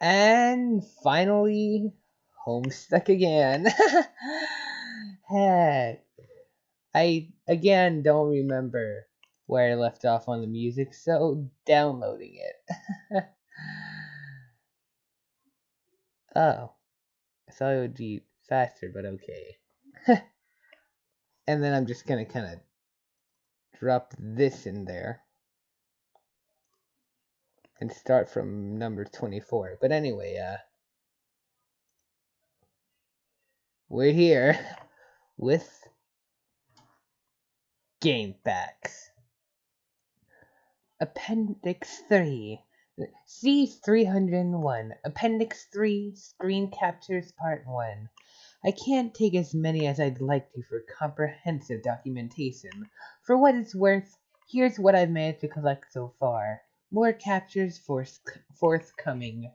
And finally, Homestuck again. Heck, I again don't remember where I left off on the music, so downloading it. Oh, I thought it would be faster, but okay. And then I'm just gonna kind of drop this in there and start from number 24. But anyway, we're here with game facts. Appendix 3. C301. Appendix 3. Screen Captures Part 1. I can't take as many as I'd like to for comprehensive documentation. For what it's worth, here's what I've managed to collect so far. More captures forthcoming.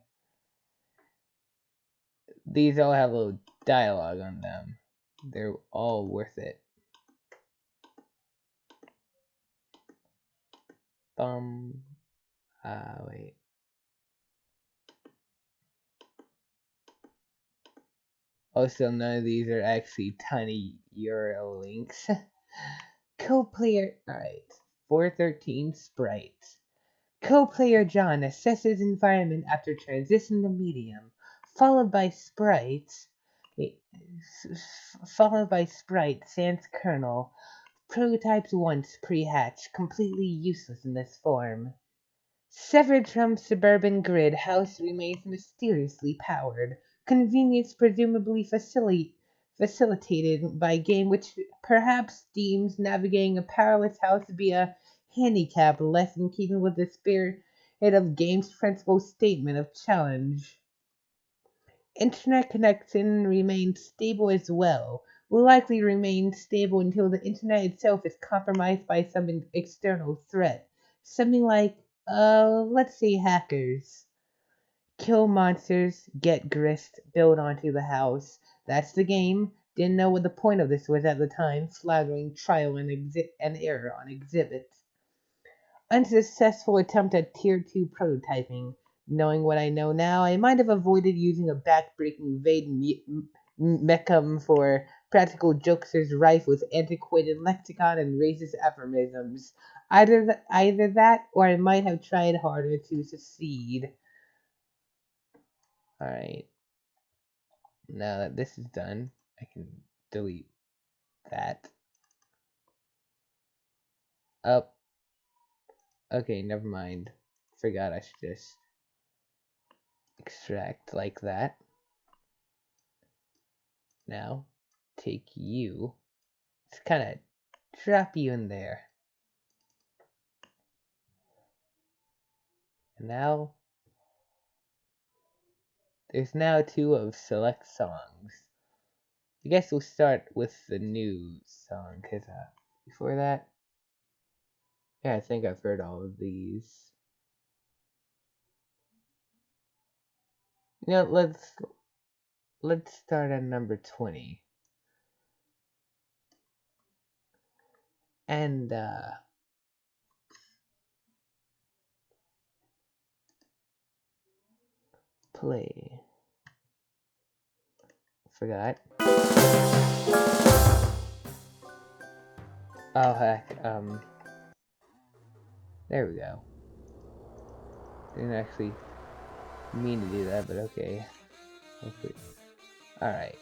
These all have a little dialogue on them. They're all worth it. Wait. Also, none of these are actually tiny URL links. Co-player, alright. 413 Sprites. Co-player John assesses environment after transition to medium, followed by Sprite sans kernel. Prototypes once pre-hatched, completely useless in this form. Severed from suburban grid, house remains mysteriously powered. Convenience presumably facilitated by game which perhaps deems navigating a powerless house to be a handicap less in keeping with the spirit of game's principal statement of challenge. Internet connection remains stable as well. Will likely remain stable until the internet itself is compromised by some external threat. Something like, let's say hackers. Kill monsters, get grist, build onto the house. That's the game. Didn't know what the point of this was at the time. Floundering trial and error on exhibit. Unsuccessful attempt at Tier 2 prototyping. Knowing what I know now, I might have avoided using a backbreaking Vade mechum for practical jokesters rife with antiquated lexicon and racist aphorisms. Either that, or I might have tried harder to succeed. Alright. Now that this is done, I can delete that. Oh. Okay, never mind. Forgot I should just extract like that. Now, take you. Just kind of drop you in there. And now, there's now 2 of select songs. I guess we'll start with the new song, because before that, yeah, I think I've heard all of these. You know, let's start at number 20. And, play. Forgot. Oh, heck, there we go. Didn't actually mean to do that, but okay. Hopefully. Alright.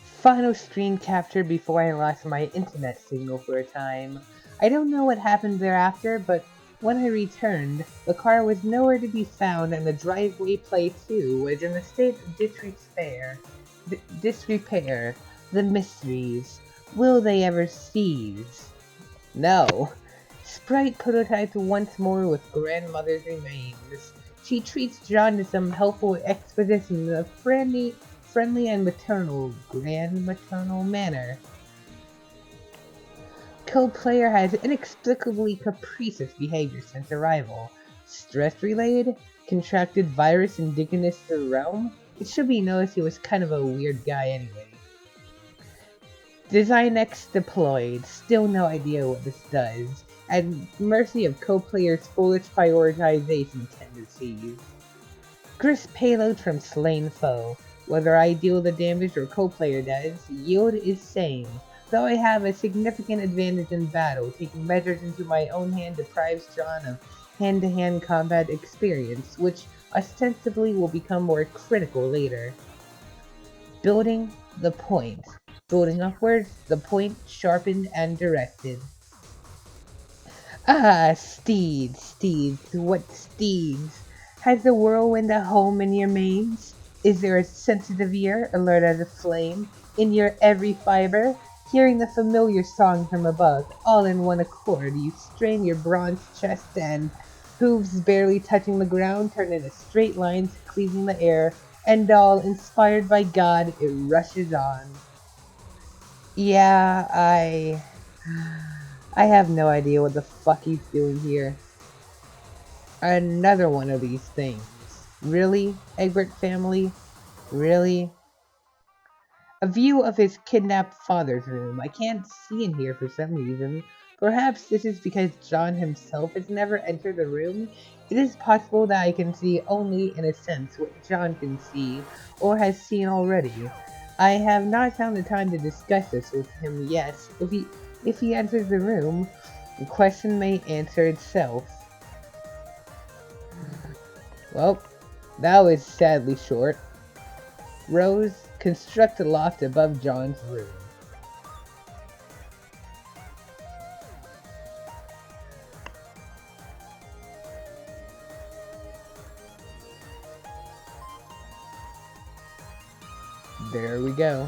Final screen capture before I lost my internet signal for a time. I don't know what happened thereafter, but when I returned, the car was nowhere to be found and the driveway plate too was in a state of disrepair. The mysteries. Will they ever cease? No. Sprite prototyped once more with grandmother's remains. She treats John to some helpful exposition in a friendly and maternal manner. Co-player has inexplicably capricious behavior since arrival. Stress-related? Contracted virus indigenous to the realm? It should be noticed he was kind of a weird guy anyway. Design X deployed. Still no idea what this does. at mercy of co-players' foolish prioritization tendencies. Grist payload from slain foe. Whether I deal the damage or co-player does, yield is same. Though I have a significant advantage in battle, taking measures into my own hand deprives John of hand-to-hand combat experience, which ostensibly will become more critical later. Building the point. Building upwards, the point sharpened and directed. Ah, steeds, what steeds? Has the whirlwind a home in your manes? Is there a sensitive ear, alert as a flame, in your every fiber? Hearing the familiar song from above, all in one accord, you strain your bronze chest and, hooves barely touching the ground, turn into straight lines cleaving the air, and all, inspired by God, it rushes on. Yeah, I have no idea what the fuck he's doing here. Another one of these things. Really, Egbert family? Really? A view of his kidnapped father's room. I can't see in here for some reason. Perhaps this is because John himself has never entered the room. It is possible that I can see only in a sense what John can see, or has seen already. I have not found the time to discuss this with him yet. If he enters the room, the question may answer itself. Well, that was sadly short. Rose, construct a loft above John's room. There we go.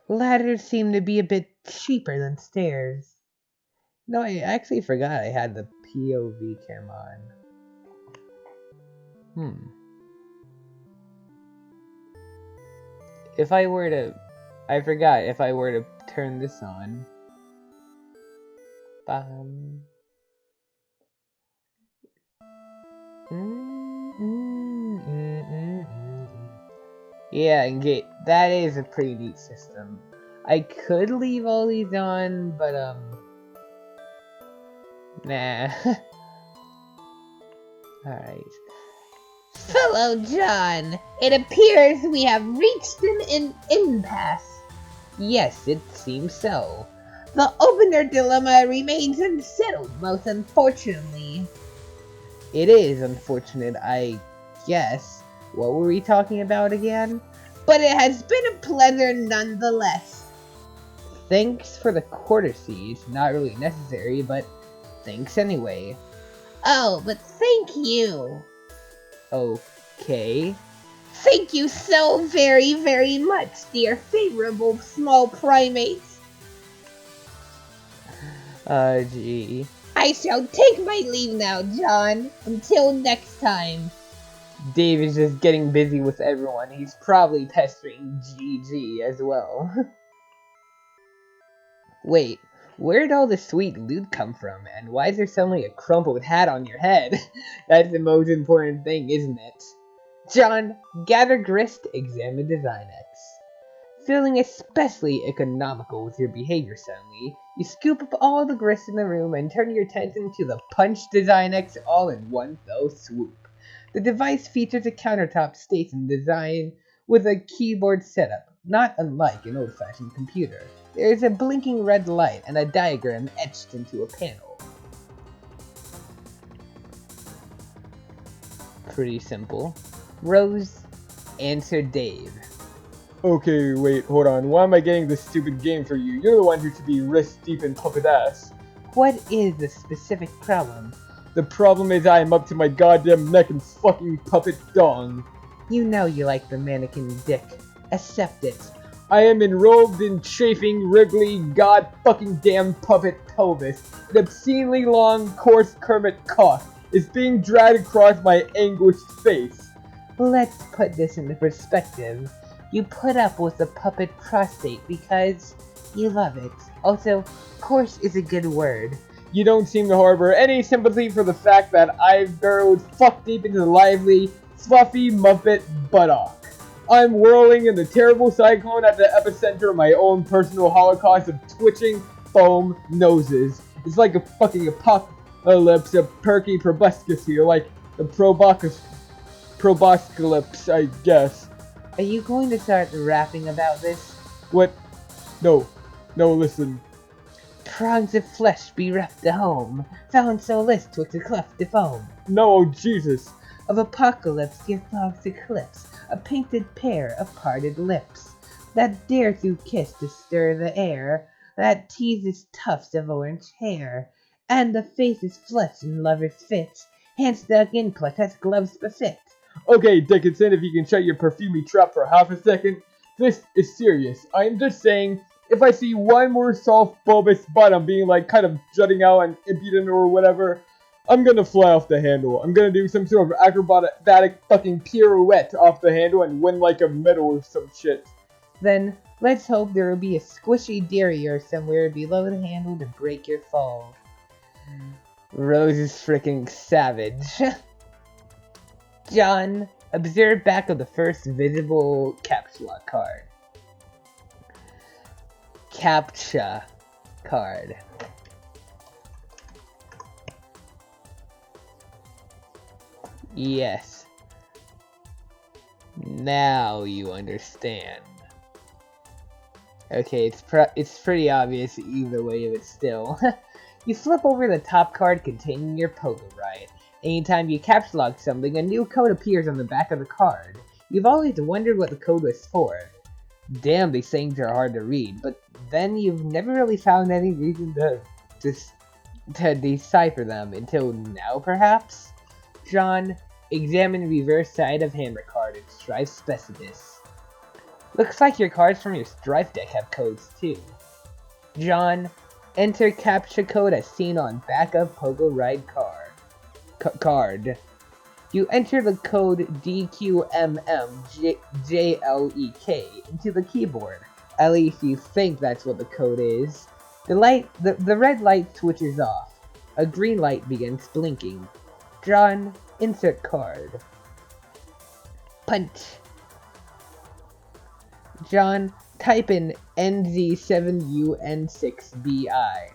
Ladders seem to be a bit cheaper than stairs. No, I actually forgot I had the POV camera on. If I were to... I forgot if I were to turn this on. Bam. Yeah, and that is a pretty neat system. I could leave all these on, but nah. Alright. Fellow John, it appears we have reached an impasse. Yes, it seems so. The opener dilemma remains unsettled, most unfortunately. It is unfortunate, I guess. What were we talking about again? But it has been a pleasure nonetheless. Thanks for the courtesy. It's not really necessary, but thanks anyway. Oh, but thank you. Okay. Thank you so very, very much, dear favorable small primates. Gee. I shall take my leave now, John. Until next time. Dave is just getting busy with everyone. He's probably pestering GG as well. Wait, where'd all the sweet loot come from? And why is there suddenly a crumpled hat on your head? That's the most important thing, isn't it? John, gather grist, examine Design X. Feeling especially economical with your behavior suddenly, you scoop up all the grist in the room and turn your attention to the Punch Design X all in one fell swoop. The device features a countertop station design with a keyboard setup, not unlike an old-fashioned computer. There is a blinking red light and a diagram etched into a panel. Pretty simple. Rose, answer Dave. Okay, wait, hold on. Why am I getting this stupid game for you? You're the one who should be wrist deep in puppet ass. What is the specific problem? The problem is I am up to my goddamn neck in fucking puppet dong. You know you like the mannequin dick. Accept it. I am enrobed in chafing, wriggly, god fucking damn puppet pelvis. An obscenely long, coarse Kermit cock is being dragged across my anguished face. Let's put this into perspective. You put up with the puppet prostate because you love it. Also, coarse is a good word. You don't seem to harbor any sympathy for the fact that I've burrowed fuck deep into the lively, fluffy Muppet buttock. I'm whirling in the terrible cyclone at the epicenter of my own personal holocaust of twitching foam noses. It's like a fucking apocalypse of perky proboscis here, like the proboscalypse, I guess. Are you going to start rapping about this? What? No. No, listen. Prongs of flesh bereft the home, found solace twixt a cleft of foam. No, Jesus. Of apocalypse your thoughts eclipse, a painted pair of parted lips, that dare to kiss to stir the air, that teases tufts of orange hair, and the face is flesh in lover's fit, hands dug in plucked as gloves befit. Okay, Dickinson, if you can shut your perfumey trap for half a second. This is serious. I'm just saying, if I see one more soft bulbous bottom being like kind of jutting out and impudent or whatever, I'm gonna fly off the handle. I'm gonna do some sort of acrobatic fucking pirouette off the handle and win like a medal or some shit. Then let's hope there will be a squishy derriere somewhere below the handle to break your fall. Rose is freaking savage. John, observe back of the first visible caps lock card. CAPTCHA card. Yes. Now you understand. Okay, it's pretty obvious either way, but still. You flip over the top card containing your pogo ride. Anytime you caps lock something, a new code appears on the back of the card. You've always wondered what the code was for. Damn, these things are hard to read, but then you've never really found any reason to decipher them until now, perhaps? John, examine the reverse side of hammer card and strive specitus. Looks like your cards from your strife deck have codes too. John, enter CAPTCHA code as seen on back of pogo ride card. You enter the code DQMMJLEK into the keyboard. At least you think that's what the code is. The red light switches off. A green light begins blinking. John, insert card. Punch. John, type in NZ7UN6BI.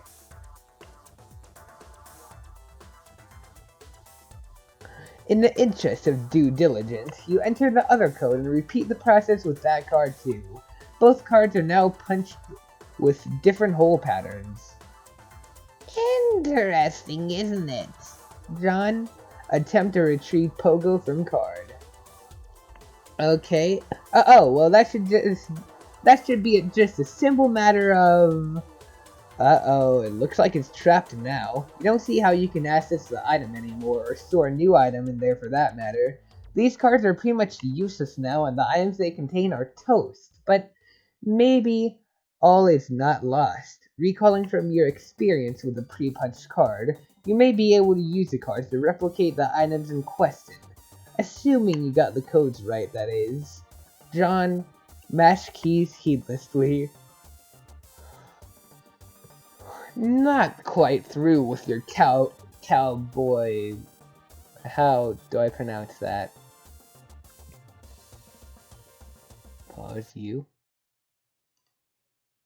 In the interest of due diligence, you enter the other code and repeat the process with that card too. Both cards are now punched with different hole patterns. Interesting, isn't it? John, attempt to retrieve pogo from card. Okay. Well that should be just a simple matter of... it looks like it's trapped now. You don't see how you can access the item anymore, or store a new item in there for that matter. These cards are pretty much useless now, and the items they contain are toast. But maybe all is not lost. Recalling from your experience with the pre-punched card, you may be able to use the cards to replicate the items in question. Assuming you got the codes right, that is. John, mash keys heedlessly. Not quite through with your cowboy... How do I pronounce that? Pause you.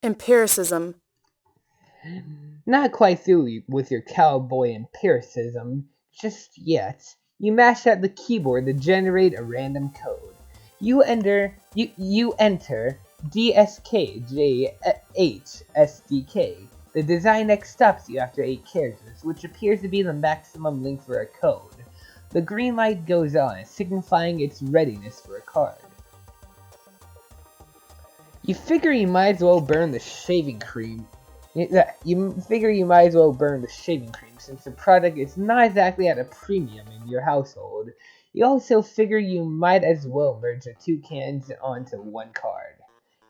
Empiricism. Not quite through with your cowboy empiricism just yet. You mash out the keyboard to generate a random code. You enter DSKJHSDK. The design X stops you after 8 characters, which appears to be the maximum length for a code. The green light goes on, signifying its readiness for a card. You figure you might as well burn the shaving cream. Since the product is not exactly at a premium in your household. You also figure you might as well merge the 2 cans onto 1 card.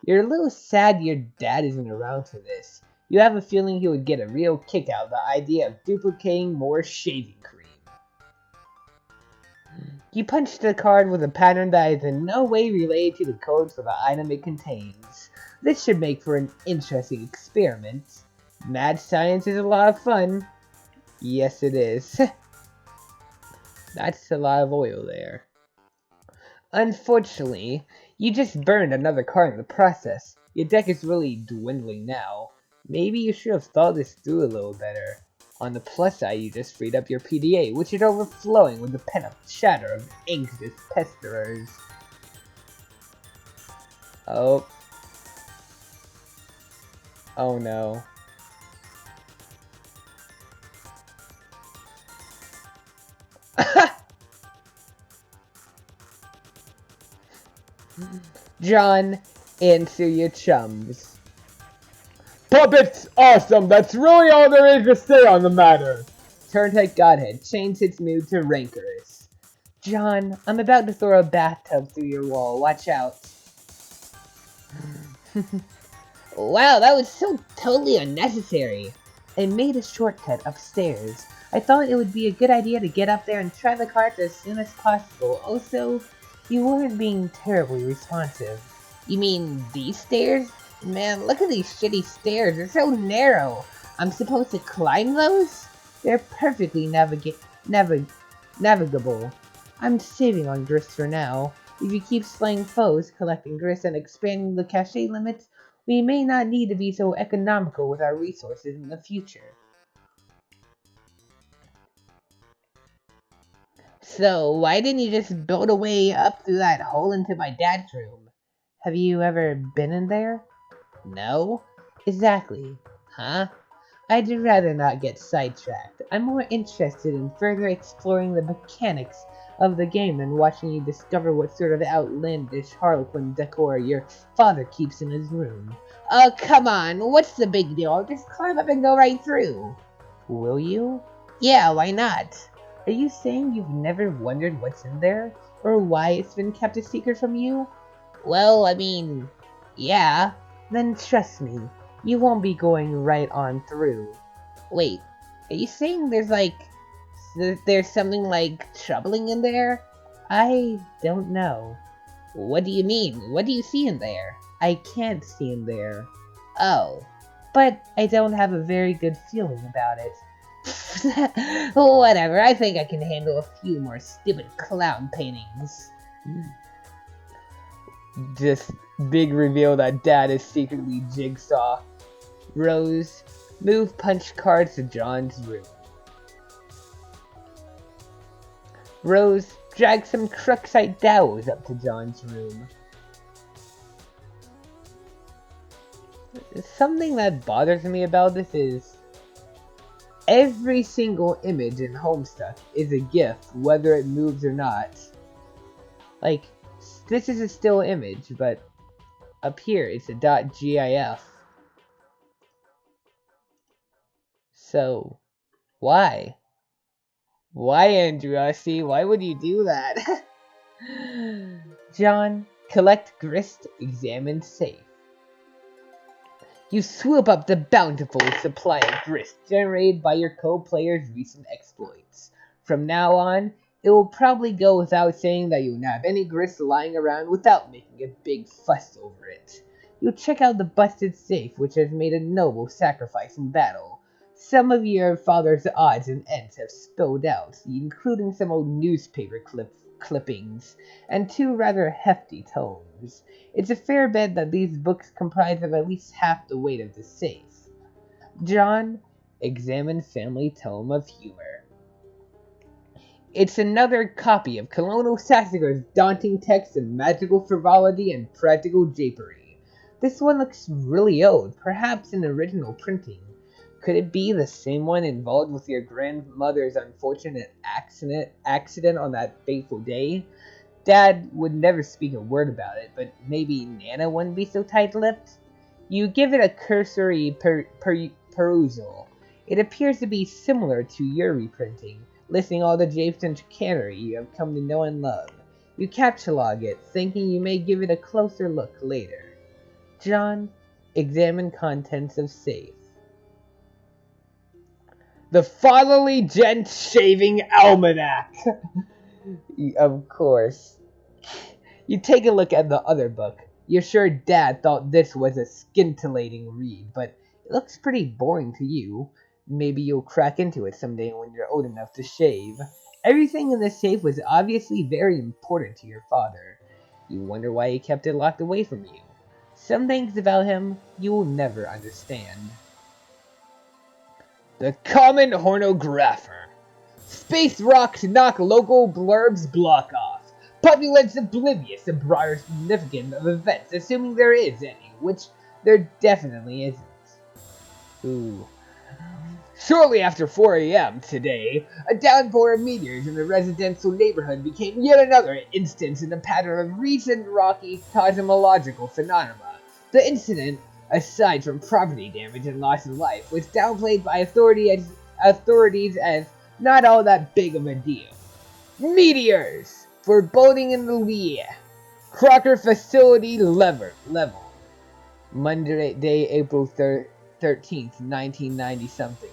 You're a little sad your dad isn't around for this. You have a feeling he would get a real kick out of the idea of duplicating more shaving cream. You punch the card with a pattern that is in no way related to the codes for the item it contains. This should make for an interesting experiment. Mad science is a lot of fun. Yes, it is. That's a lot of oil there. Unfortunately, You just burned another card in the process. Your deck is really dwindling now. Maybe you should have thought this through a little better. On the plus side, you just freed up your PDA, which is overflowing with the pent-up chatter of anxious pesterers. Oh. Oh no. John, answer your chums. Puppets! Awesome! That's really all there is to say on the matter! Turntide Godhead changed its mood to rancorous. John, I'm about to throw a bathtub through your wall. Watch out. Wow, that was so totally unnecessary. I made a shortcut upstairs. I thought it would be a good idea to get up there and try the cards as soon as possible. Also, you weren't being terribly responsive. You mean these stairs? Man, look at these shitty stairs. They're so narrow. I'm supposed to climb those? They're perfectly navigable. I'm saving on grist for now. If you keep slaying foes, collecting grist, and expanding the cachet limits, we may not need to be so economical with our resources in the future. So, why didn't you just build a way up through that hole into my dad's room? Have you ever been in there? No? Exactly. Huh? I'd rather not get sidetracked. I'm more interested in further exploring the mechanics of the game than watching you discover what sort of outlandish harlequin decor your father keeps in his room. Oh, come on, what's the big deal? Just climb up and go right through. Will you? Yeah, why not? Are you saying you've never wondered what's in there? Or why it's been kept a secret from you? Well, I mean, yeah. Then trust me, you won't be going right on through. Wait, are you saying there's something like troubling in there? I don't know. What do you mean? What do you see in there? I can't see in there. Oh, but I don't have a very good feeling about it. Whatever, I think I can handle a few more stupid clown paintings. Just big reveal that Dad is secretly Jigsaw. Rose, move punch cards to John's room. Rose, drag some Cruxite Dowels up to John's room. Something that bothers me about this is every single image in Homestuck is a GIF, whether it moves or not. Like, this is a still image, but up here it's a .gif. So, why? Why, Andrew? See, why would you do that? John, collect grist, examine safe. You swoop up the bountiful supply of grist generated by your co-player's recent exploits. From now on, it will probably go without saying that you won't have any grist lying around without making a big fuss over it. You check out the busted safe, which has made a noble sacrifice in battle. Some of your father's odds and ends have spilled out, including some old newspaper clippings, and 2 rather hefty tomes. It's a fair bet that these books comprise of at least half the weight of the safe. John, examine family tome of humor. It's another copy of Colonel Sassacre's daunting text of magical frivolity and practical japery. This one looks really old, perhaps an original printing. Could it be the same one involved with your grandmother's unfortunate accident on that fateful day? Dad would never speak a word about it, but maybe Nana wouldn't be so tight-lipped? You give it a cursory perusal. It appears to be similar to your reprinting, listing all the japes and chicanery you have come to know and love. You captchalogue it, thinking you may give it a closer look later. John, examine contents of safe. The Fatherly Gent Shaving Almanac! Of course. You take a look at the other book. You're sure Dad thought this was a scintillating read, but it looks pretty boring to you. Maybe you'll crack into it someday when you're old enough to shave. Everything in the safe was obviously very important to your father. You wonder why he kept it locked away from you. Some things about him you will never understand. The Common Hornographer. Space rocks knock local blurbs block off. Populates oblivious to broader significance of events, assuming there is any, which there definitely isn't. Ooh. Shortly after 4 a.m. today, a downpour of meteors in the residential neighborhood became yet another instance in the pattern of recent rocky cosmological phenomena. The incident, aside from property damage and loss of life, was downplayed by authorities as not all that big of a deal. Meteors! Foreboding in the Lee. Crocker facility level. Monday, April 13th, 1990 something.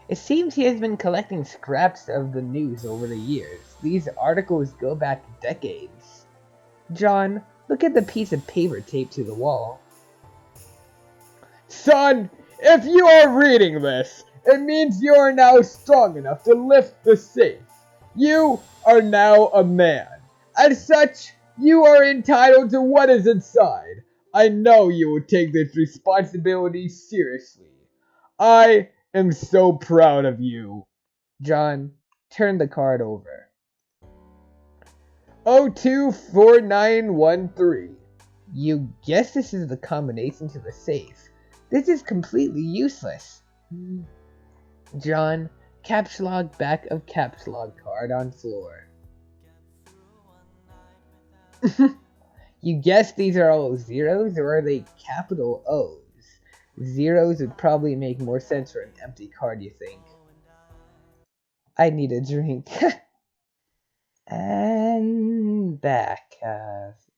It seems he has been collecting scraps of the news over the years. These articles go back decades. John, look at the piece of paper taped to the wall. Son, if you are reading this, it means you are now strong enough to lift the safe. You are now a man. As such, you are entitled to what is inside. I know you will take this responsibility seriously. I am so proud of you. John, turn the card over. 024913. You guess this is the combination to the safe. This is completely useless. John, caps lock back of caps lock card on floor. You guess these are all zeros, or are they capital O's? Zeros would probably make more sense for an empty card, you think. I need a drink. And back.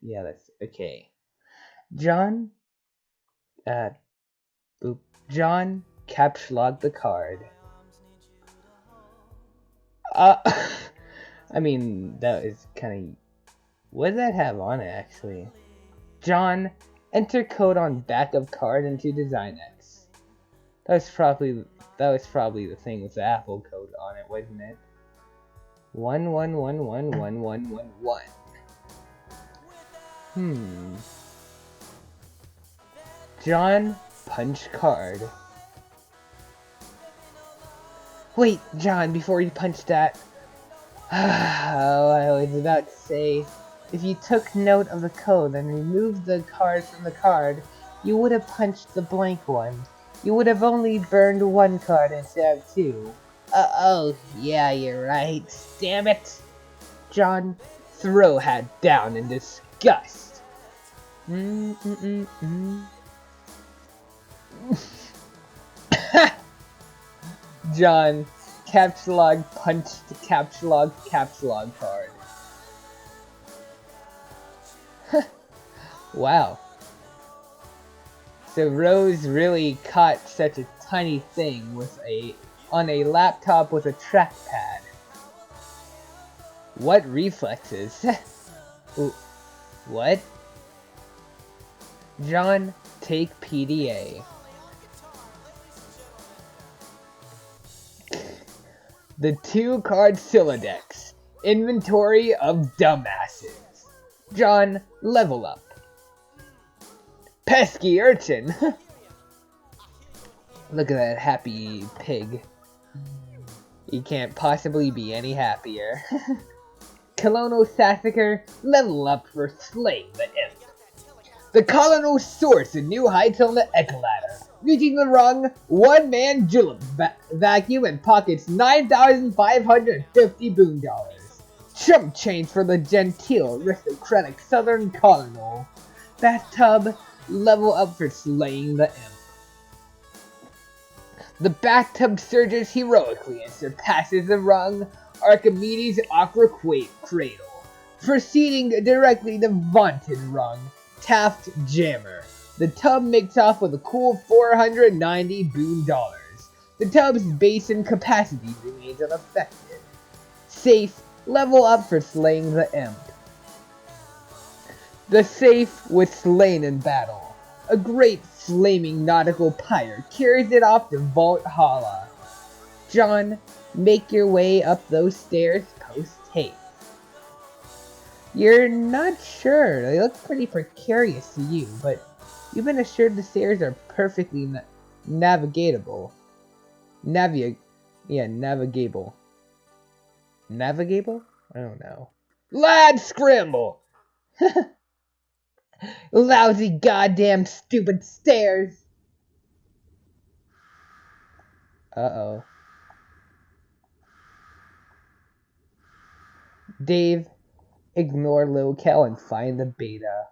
Yeah, that's okay. John, John caps lock the card. I mean, that is kind of... What does that have on it, actually? John, enter code on back of card into Design X. That was probably the thing with the Apple code on it, wasn't it? 11111111. John, punch card. Wait, John, before you punch that. Oh, I was about to say, if you took note of the code and removed the card from the card, you would have punched the blank one. You would have only burned one card instead of two. Oh, yeah, you're right. Damn it. John, throw hat down in disgust. John, caps log punched caps log card. Wow. So Rose really caught such a tiny thing on a laptop with a trackpad. What reflexes? Ooh, what? John, take PDA. The 2-card Silodex. Inventory of dumbasses. John, level up. Pesky urchin. Look at that happy pig. He can't possibly be any happier. Colonel Sassacre, level up for slaying the imp. The Colonel soars to new heights on the Eclator. Reaching the rung, one-man julep vacuum and pockets 9,550 boon dollars. Chump change for the genteel, aristocratic Southern Colonel. Bathtub, level up for slaying the imp. The bathtub surges heroically and surpasses the rung, Archimedes' aqua cradle. Proceeding directly to vaunted rung, Taft Jammer. The tub makes off with a cool 490 boon dollars. The tub's basin capacity remains unaffected. Safe, level up for slaying the imp. The safe was slain in battle. A great flaming nautical pyre carries it off to Vault Hala. John, make your way up those stairs post haste. You're not sure. They look pretty precarious to you, but you've been assured the stairs are perfectly navigatable. Navigable. Navigable? I don't know. Lad scramble! Lousy goddamn stupid stairs! Uh-oh. Dave, ignore locale and find the beta.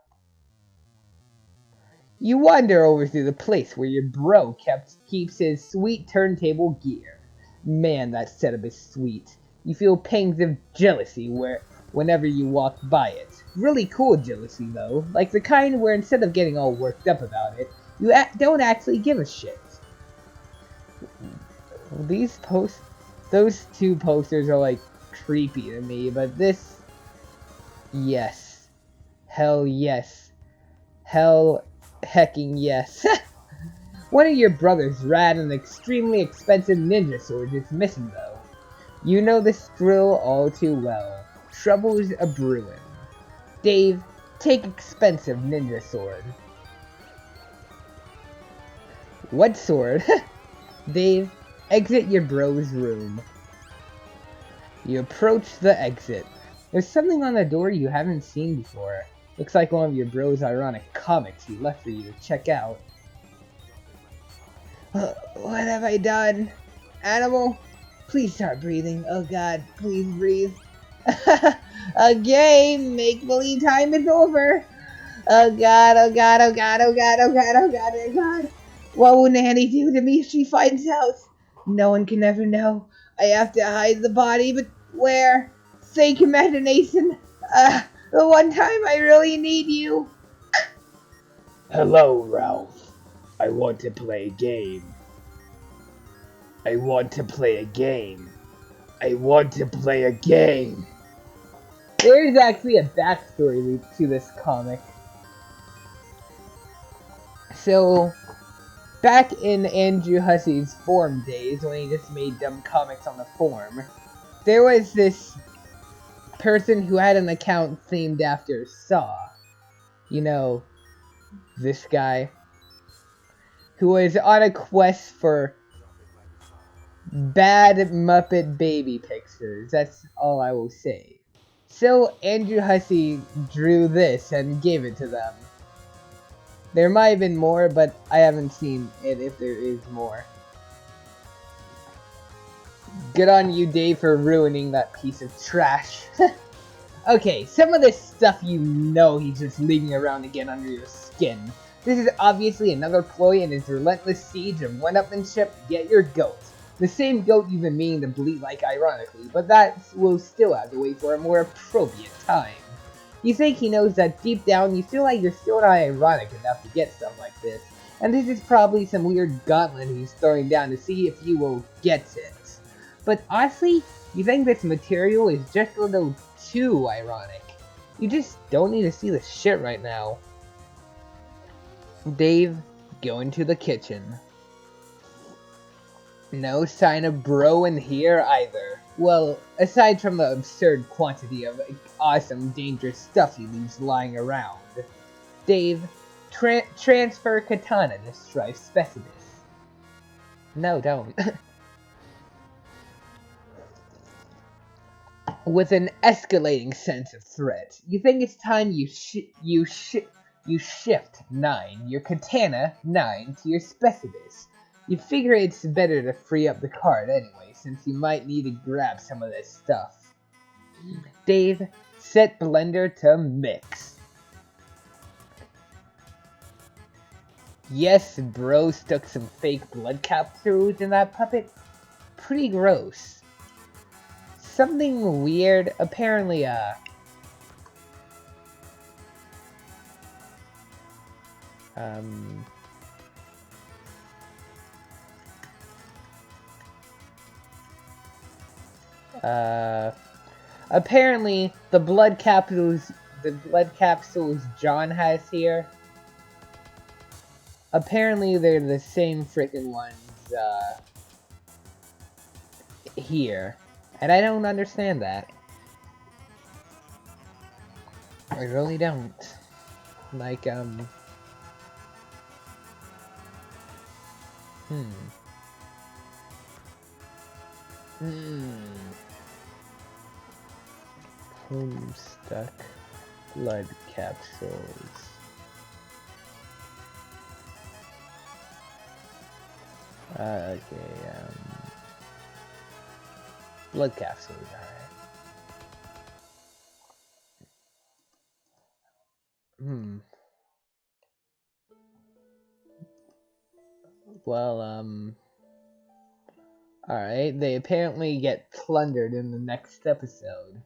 You wander over to the place where your bro keeps his sweet turntable gear. Man, that setup is sweet. You feel pangs of jealousy whenever you walk by it. Really cool jealousy, though. Like the kind where instead of getting all worked up about it, you don't actually give a shit. Those two posters are like creepy to me, but this, yes. Hell yes. Hell hecking yes. One of your brothers ran an extremely expensive ninja sword is missing though. You know this drill all too well. Trouble's a brewing. Dave, take expensive ninja sword. What sword? Dave, exit your bro's room. You approach the exit. There's something on the door you haven't seen before. Looks like one of your bro's ironic comics he left for you to check out. What have I done? Animal, please start breathing. Oh god, please breathe. A game! Make-believe time is over! Oh god, oh god, oh god, oh god, oh god, oh god, oh god. What will Nanny do to me if she finds out? No one can ever know. I have to hide the body, but where? Fake imagination. The one time I really need you. Hello, Ralph. I want to play a game. I want to play a game. I want to play a game. There's actually a backstory to this comic. So, back in Andrew Hussey's forum days, when he just made dumb comics on the forum, there was this person who had an account themed after Saw. You know, this guy. Who was on a quest for bad Muppet baby pictures. That's all I will say. So Andrew Hussey drew this and gave it to them. There might have been more, but I haven't seen it if there is more. Good on you, Dave, for ruining that piece of trash. Okay, some of this stuff you know he's just leaving around to get under your skin. This is obviously another ploy in his relentless siege of one-upmanship, get your goat. The same goat you've been meaning to bleed like ironically, but that will still have to wait for a more appropriate time. You think he knows that deep down you feel like you're still not ironic enough to get stuff like this, and this is probably some weird gauntlet he's throwing down to see if you will get it. But honestly, you think this material is just a little too ironic. You just don't need to see the shit right now. Dave, go into the kitchen. No sign of bro in here either. Well, aside from the absurd quantity of awesome, dangerous stuff he leaves lying around. Dave, transfer katana to Strife Specialist. No, don't. With an escalating sense of threat, you think it's time you shift 9, your katana 9 to your Specialist. You figure it's better to free up the card anyway, since you might need to grab some of this stuff. Dave, set blender to mix. Yes, bro stuck some fake blood capsules in that puppet. Pretty gross. Something weird, apparently, apparently the blood capsules John has here, apparently they're the same freaking ones, here. And I don't understand that. I really don't. Like, Homestuck blood capsules. Okay, blood capsules, alright. Well, alright, they apparently get plundered in the next episode.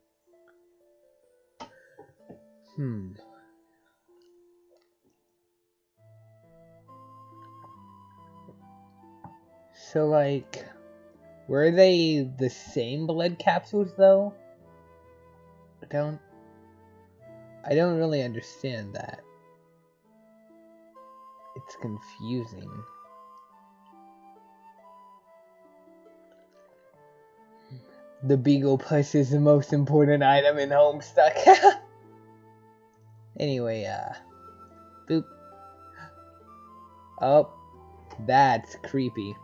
So, like, were they the same blood capsules, though? I don't really understand that. It's confusing. The Beagle Push is the most important item in Homestuck. Anyway, boop. Oh, that's creepy.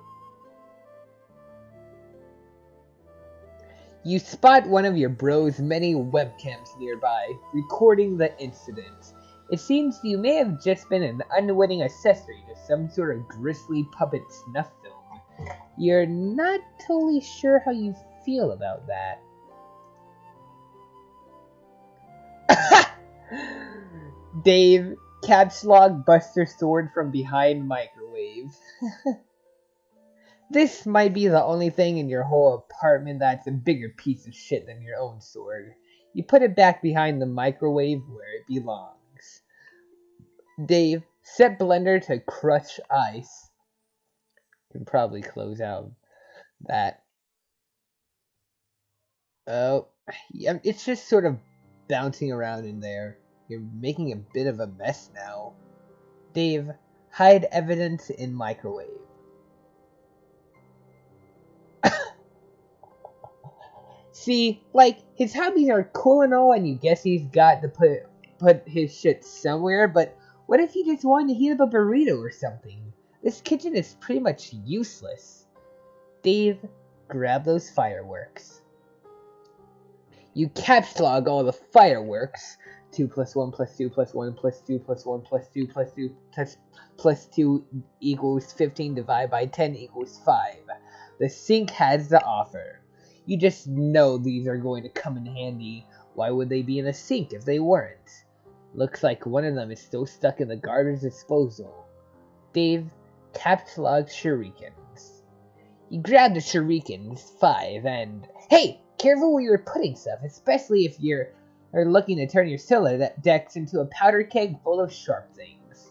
You spot one of your bro's many webcams nearby, recording the incident. It seems you may have just been an unwitting accessory to some sort of grisly puppet snuff film. You're not totally sure how you feel about that. Dave, caps lock Buster sword from behind microwave. This might be the only thing in your whole apartment that's a bigger piece of shit than your own sword. You put it back behind the microwave where it belongs. Dave, set blender to crush ice. Can probably close out that. Oh, yeah, it's just sort of bouncing around in there. You're making a bit of a mess now. Dave, hide evidence in microwave. See, like, his hobbies are cool and all, and you guess he's got to put his shit somewhere, but what if he just wanted to heat up a burrito or something? This kitchen is pretty much useless. Dave, grab those fireworks. You caps log all the fireworks. 2 plus 1 plus 2 plus 1 plus 2 plus 1 plus 2 plus 2 plus 2 equals 15 divided by 10 equals 5. The sink has the offer. You just know these are going to come in handy. Why would they be in a sink if they weren't? Looks like one of them is still stuck in the garbage disposal. Dave, caps log shurikens. You grab the shurikens, 5, and... Hey! Careful where you're putting stuff, especially if you're looking to turn your solar decks into a powder keg full of sharp things.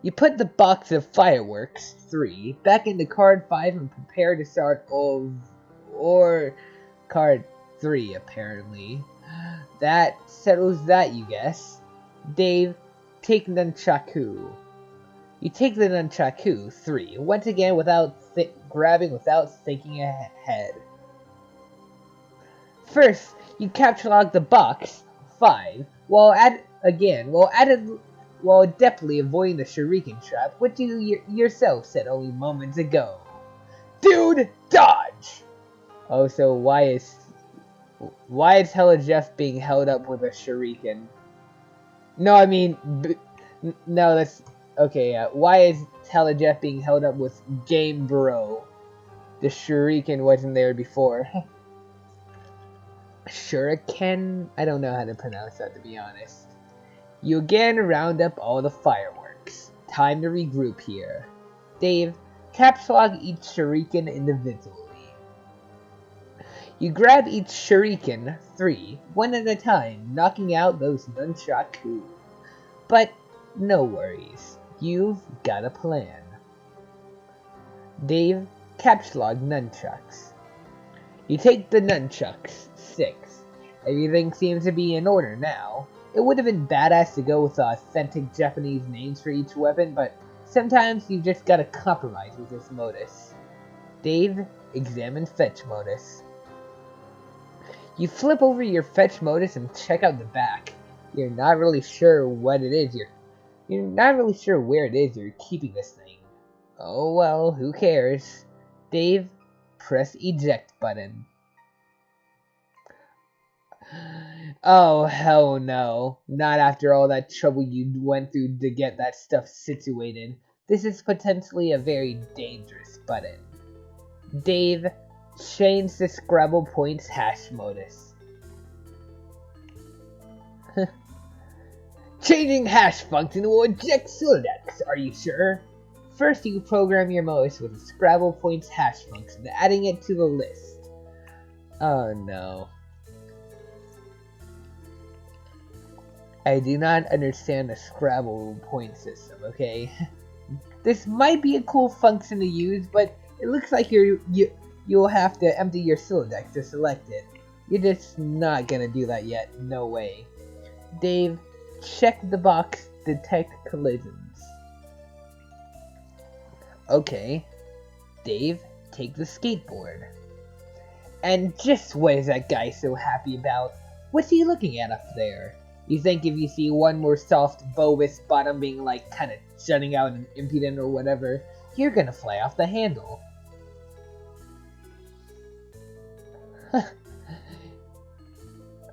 You put the box of fireworks, 3, back into card 5 and prepare to start or card 3, apparently. That settles that, you guess. Dave, take nunchaku. You take the nunchaku, 3, once again without grabbing without thinking ahead. First, you capture log the box, 5, while adeptly avoiding the shuriken trap, which you yourself said only moments ago. Dude, dodge! Oh, so why is Hella Jeff being held up with a shuriken? No, I mean, no, that's okay. Why is Hella Jeff being held up with Game Bro? The shuriken wasn't there before. Shuriken? I don't know how to pronounce that, to be honest. You again round up all the fireworks. Time to regroup here. Dave, caps log each shuriken individually. You grab each shuriken, 3, one at a time, knocking out those nunchaku. But no worries, you've got a plan. Dave, caps log nunchucks. You take the nunchucks, 6. Everything seems to be in order now. It would have been badass to go with authentic Japanese names for each weapon, but sometimes you just gotta compromise with this modus. Dave, examine fetch modus. You flip over your fetch modus and check out the back. You're not really sure what it is you're not really sure where it is you're keeping this thing. Oh well, who cares? Dave, press eject button. Oh hell no. Not after all that trouble you went through to get that stuff situated. This is potentially a very dangerous button. Dave, change the Scrabble Points hash modus. Changing hash function will eject Silex, are you sure? First you program your modus with the Scrabble Points hash function, adding it to the list. Oh no. I do not understand the Scrabble point system, okay? This might be a cool function to use, but it looks like you'll have to empty your Silex to select it. You're just not gonna do that yet, no way. Dave, check the box, detect collisions. Okay. Dave, take the skateboard. And just what is that guy so happy about? What's he looking at up there? You think if you see one more soft bulbous bottom being like kinda jutting out and impudent or whatever, you're gonna fly off the handle.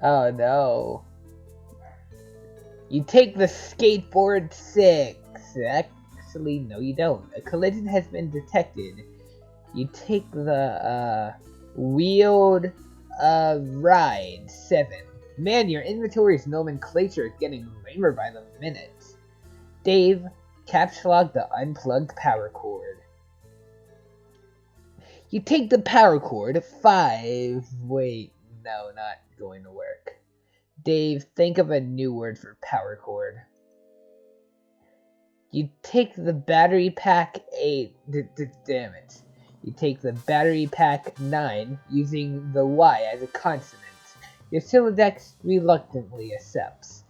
Oh no. You take the skateboard 6. Actually, no you don't. A collision has been detected. You take the wheeled ride 7. Man, your inventory's nomenclature is getting lamer by the minute. Dave, caps lock the unplugged power cord. You take the power cord 5. Wait, no, not going to work. Dave, think of a new word for power cord. You take the battery pack 8. Damn it. You take the battery pack 9 using the Y as a consonant. Your Silex reluctantly accepts.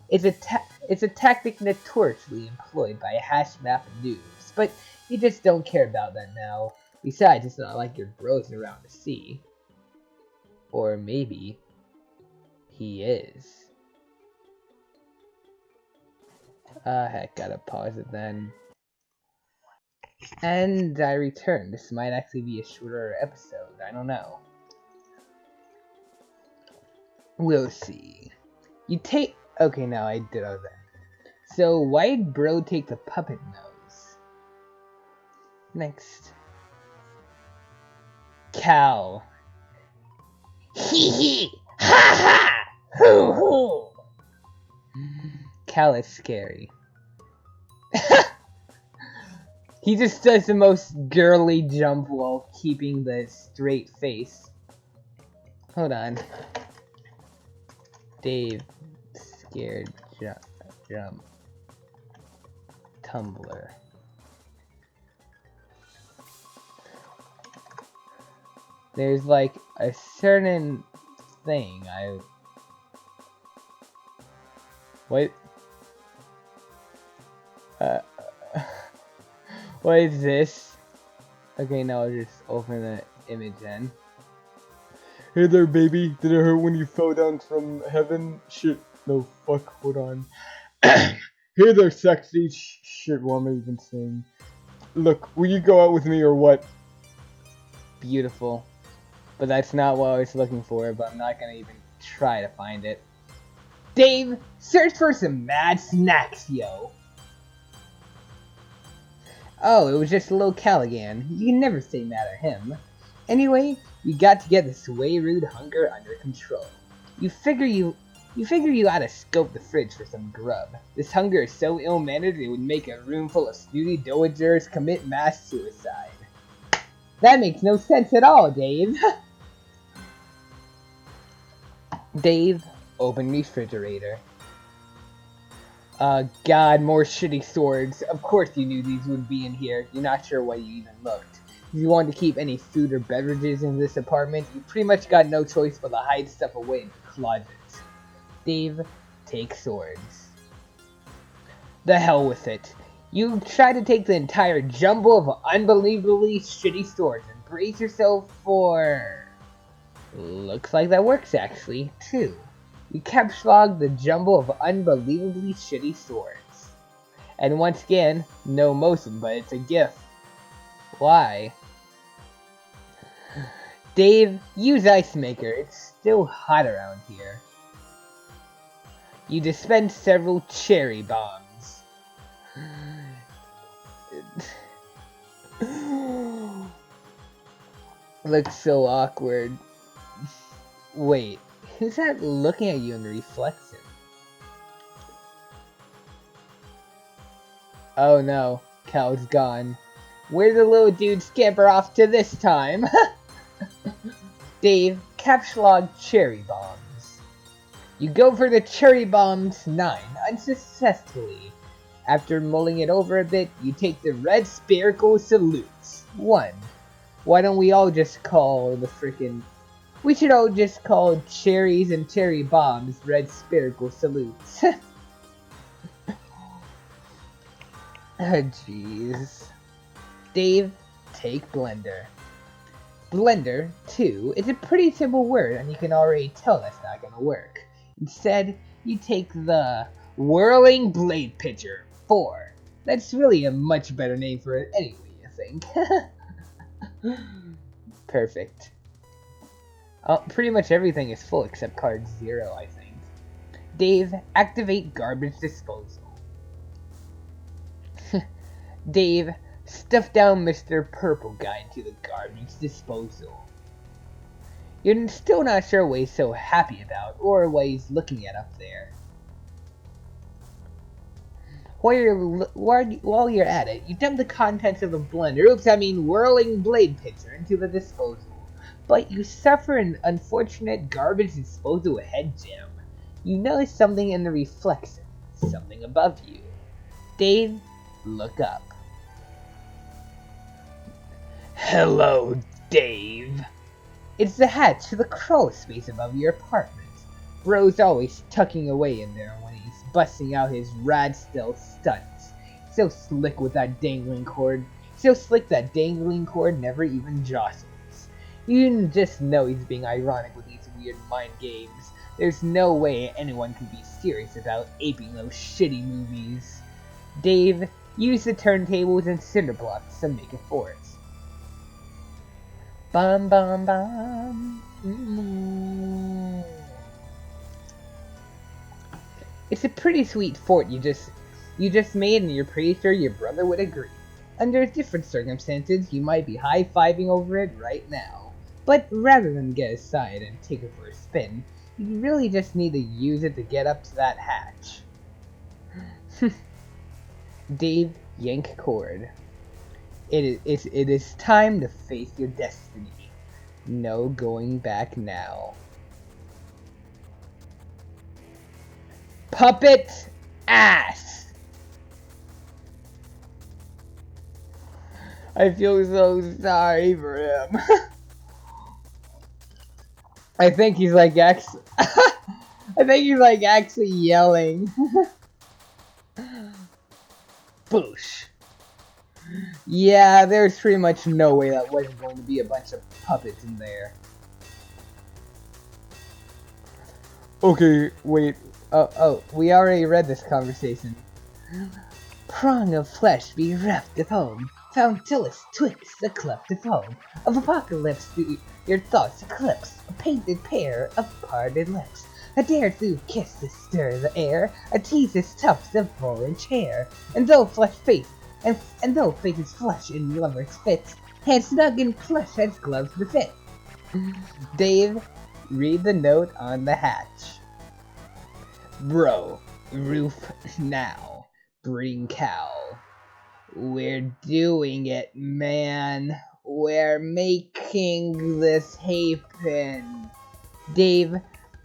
It's a tactic notoriously employed by hash map noobs, but you just don't care about that now. Besides, it's not like your bro's around to see. Or maybe he is. Heck, gotta pause it then. And I return. This might actually be a shorter episode. I don't know. We'll see. You take... Okay, now I did all that. So, why did bro take the puppet nose? Next. Cal. Hee hee! Ha ha! Hoo hoo! Cal is scary. He just does the most girly jump while keeping the straight face. Hold on. Dave, scared jump. Tumblr. There's like a certain thing What? What is this? Okay, now I'll just open the image then. Hey there, baby. Did it hurt when you fell down from heaven? Shit. No, fuck. Hold on. Hey there, sexy. Shit, what am I even saying? Look, will you go out with me or what? Beautiful. But that's not what I was looking for, but I'm not gonna even try to find it. Dave, search for some mad snacks, yo. Oh, it was just a little Callaghan. You can never say mad at him. Anyway, you got to get the sway rude hunger under control. You figure you oughta scope the fridge for some grub. This hunger is so ill-mannered it would make a room full of snooty dowagers commit mass suicide. That makes no sense at all, Dave. Dave, open refrigerator. God, more shitty swords. Of course you knew these would be in here. You're not sure why you even looked. If you wanted to keep any food or beverages in this apartment, you pretty much got no choice but to hide stuff away in the closet. Dave, take swords. The hell with it. You try to take the entire jumble of unbelievably shitty swords and brace yourself for... Looks like that works actually. 2. You capslog the jumble of unbelievably shitty swords. And once again, no motion, but it's a GIF. Why? Dave, use Ice Maker. It's still hot around here. You dispense several cherry bombs. Looks so awkward. Wait, who's that looking at you in the reflection? Oh no, Cal's gone. Where'd the little dude scamper off to this time? Dave, capslog cherry bombs. You go for the cherry bombs 9, unsuccessfully. After mulling it over a bit, you take the red spherical salutes. 1. Why don't we all just call the frickin'... We should all just call cherries and cherry bombs red spherical salutes. Oh, jeez. Dave, take blender. Blender, 2, is a pretty simple word, and you can already tell that's not gonna work. Instead, you take the whirling blade pitcher, 4. That's really a much better name for it anyway, I think. Perfect. Pretty much everything is full except card 0, I think. Dave, activate garbage disposal. Dave, stuff down Mr. Purple Guy into the garbage disposal. You're still not sure what he's so happy about, or what he's looking at up there. While you're at it, you dump the contents of the blender, whirling blade pitcher, into the disposal. But you suffer an unfortunate garbage disposal head jam. You notice something in the reflection, something above you. Dave, look up. Hello, Dave. It's the hatch to the crawl space above your apartment. Bro's always tucking away in there when he's busting out his rad stealth stunts. So slick with that dangling cord. So slick that dangling cord never even jostles. You just know he's being ironic with these weird mind games. There's no way anyone can be serious about aping those shitty movies. Dave, use the turntables and cinder blocks to make a fort. Bum bum bum. It's a pretty sweet fort you just made, and you're pretty sure your brother would agree. Under different circumstances, you might be high-fiving over it right now. But rather than get aside and take it for a spin, you really just need to use it to get up to that hatch. Dave, yank cord. It is time to face your destiny. No going back now. Puppet ass! I feel so sorry for him. I think he's like actually yelling. Boosh. Yeah, there's pretty much no way that wasn't going to be a bunch of puppets in there. Okay, wait. We already read this conversation. Prong of flesh bereft of home, Fountilus twixt the cleft of home, of apocalypse through your thoughts eclipse, a painted pair of parted lips, a dare through kiss to stir the air, a teases tufts of 4-inch hair, and though flesh face and though face is flesh in lovers fits, hands snug and plush as gloves befit. Dave, read the note on the hatch. Bro, roof now. Bring Cal. We're doing it, man. We're making this happen. Dave,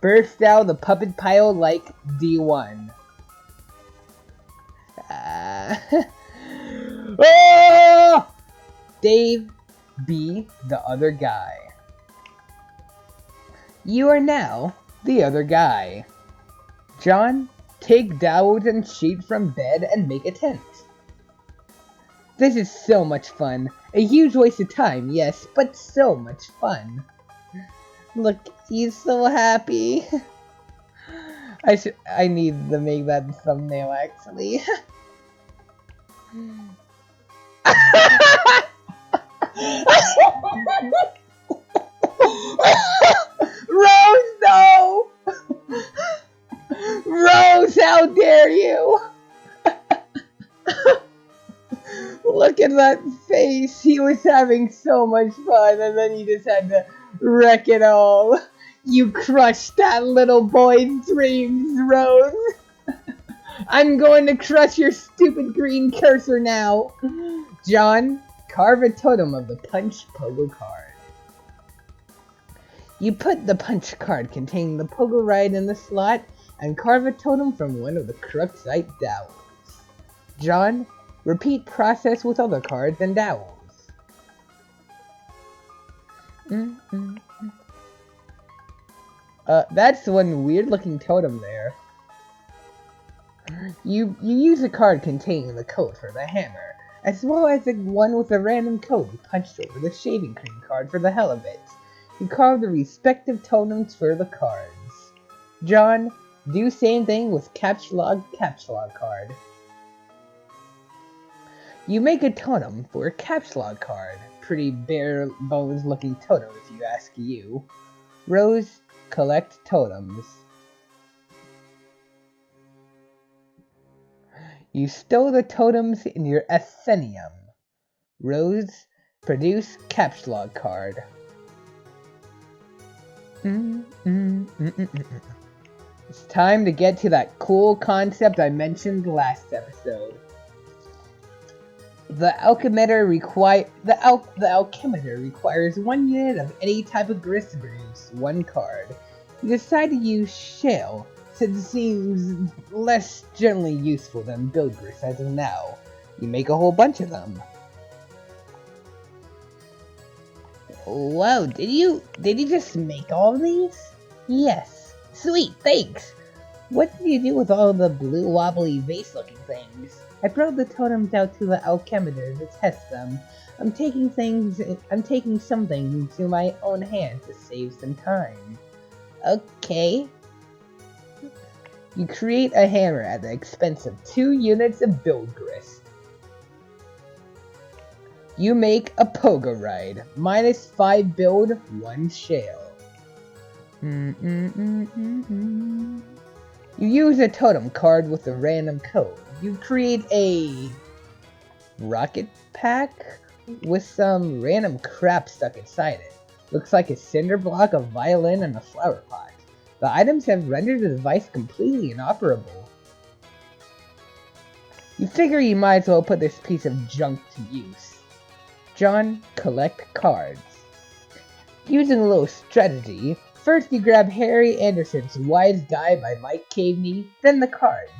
burst out the puppet pile like D1. Oh! Dave, be the other guy. You are now the other guy. John, take dowels and sheets from bed and make a tent. This is so much fun. A huge waste of time, yes, but so much fun. Look, he's so happy. I need to make that the thumbnail actually. Rose, no! Rose, how dare you! Look at that face. He was having so much fun and then he just had to wreck it all. You crushed that little boy's dreams, Rose. I'm going to crush your stupid green cursor now. John, carve a totem of the punch pogo card. You put the punch card containing the pogo ride in the slot and carve a totem from one of the Crux-ite dowels. John, repeat process with other cards and dowels. That's one weird looking totem there. You use a card containing the code for the hammer, as well as the one with a random code you punched over the shaving cream card for the hell of it. You carve the respective totems for the cards. John, do same thing with caps lock card. You make a totem for a caps lock card. Pretty bare bones looking totem if you ask you. Rose, collect totems. You stow the totems in your Athenium. Rose, produce caps lock card. It's time to get to that cool concept I mentioned last episode. The alchemitter requires 1 unit of any type of grist to produce 1 card. You decide to use shale, since it seems less generally useful than build grist as of now. You make a whole bunch of them. Whoa, did you just make all of these? Yes. Sweet, thanks! What did you do with all the blue wobbly vase looking things? I brought the totems out to the alchemitter to test them. I'm taking some things into my own hands to save some time. Okay. You create a hammer at the expense of 2 units of build grist. You make a pogo ride. -5 build, 1 shale. You use a totem card with a random code. You create a rocket pack with some random crap stuck inside it. Looks like a cinder block, a violin, and a flower pot. The items have rendered the device completely inoperable. You figure you might as well put this piece of junk to use. John, collect cards. Using a little strategy, first you grab Harry Anderson's Wise Guy by Mike Caveney, then the cards.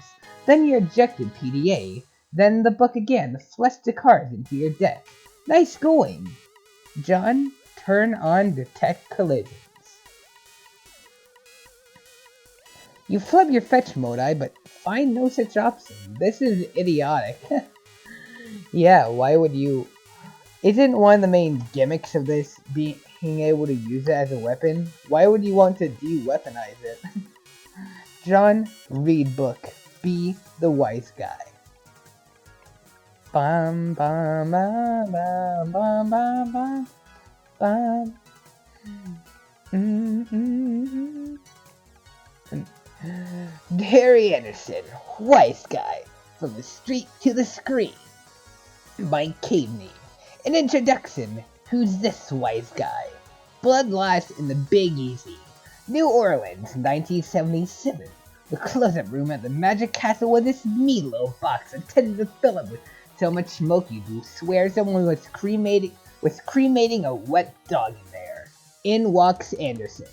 Then you ejected PDA, then the book again, flush the cards into your deck. Nice going! John, turn on Detect Collisions. You flub your fetch modi, but find no such option. This is idiotic. Yeah, why would you... Isn't one of the main gimmicks of this being able to use it as a weapon? Why would you want to de-weaponize it? John, read book. Be the wise guy. Bum bum bum bum bum bum bum bum. Harry Anderson, wise guy. From the street to the screen. Mike Caveney. An introduction. Who's this wise guy? Blood lost in the Big Easy. New Orleans, 1977. The close-up room at the Magic Castle with this meatloaf box intended to fill up with so much smoke you swear someone was cremating a wet dog in there. In walks Anderson.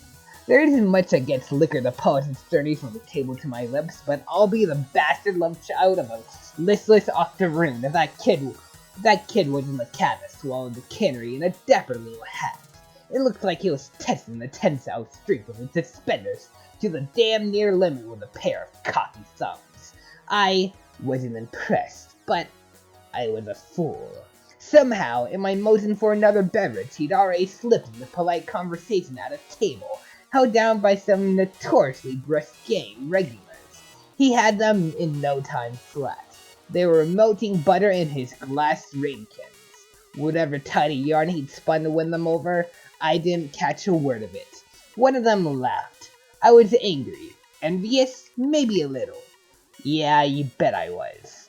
There isn't much against liquor to polish its journey from the table to my lips, but I'll be the bastard love child of a listless octoroon if that kid was in the cab that swallowed the cannery in a dapper little hat. It looked like he was testing the tensile strength of his suspenders to the damn near limit with a pair of cocky thumbs. I wasn't impressed, but I was a fool. Somehow, in my motion for another beverage, he'd already slipped into polite conversation at a table, held down by some notoriously brusque gang regulars. He had them in no time flat. They were melting butter in his glass ramekins. Whatever tiny yarn he'd spun to win them over, I didn't catch a word of it. One of them laughed. I was angry. Envious? Maybe a little. Yeah, you bet I was.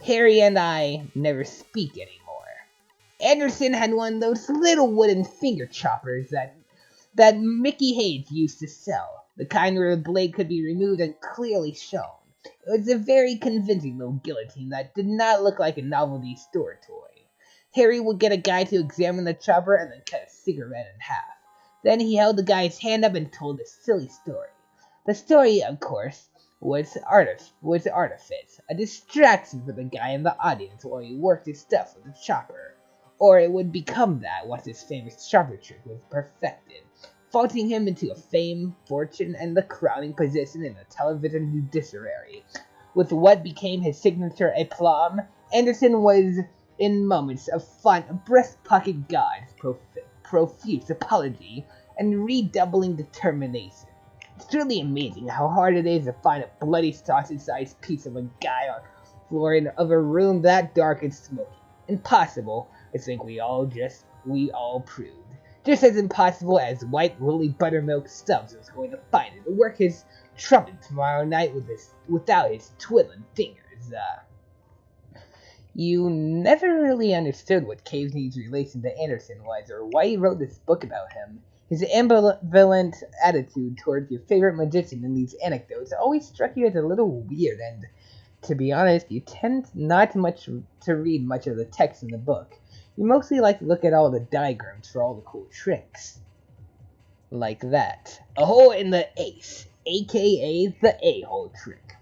Harry and I never speak anymore. Anderson had one of those little wooden finger choppers that Mickey Hayes used to sell, the kind where the blade could be removed and clearly shown. It was a very convincing little guillotine that did not look like a novelty store toy. Harry would get a guy to examine the chopper and then cut a cigarette in half. Then he held the guy's hand up and told a silly story. The story, of course, was artifice, a distraction for the guy in the audience while he worked his stuff with the chopper. Or it would become that once his famous chopper trick was perfected, vaulting him into a fame, fortune, and the crowning position in the television judiciary. With what became his signature aplomb, Anderson was, in moments of fun, breast-pocket God's profuse apology and redoubling determination. It's truly amazing how hard it is to find a bloody sausage-sized piece of a guy on the floor of a room that dark and smoky. Impossible, I think we all proved. Just as impossible as white woolly buttermilk Stubbs was going to find it to work his trumpet tomorrow night without his twiddling fingers. You never really understood what Casey's relation to Anderson was, or why he wrote this book about him. His ambivalent attitude towards your favorite magician in these anecdotes always struck you as a little weird, and to be honest, you tend not much to read much of the text in the book. You mostly like to look at all the diagrams for all the cool tricks. Like that. A hole in the ace, aka the a-hole trick.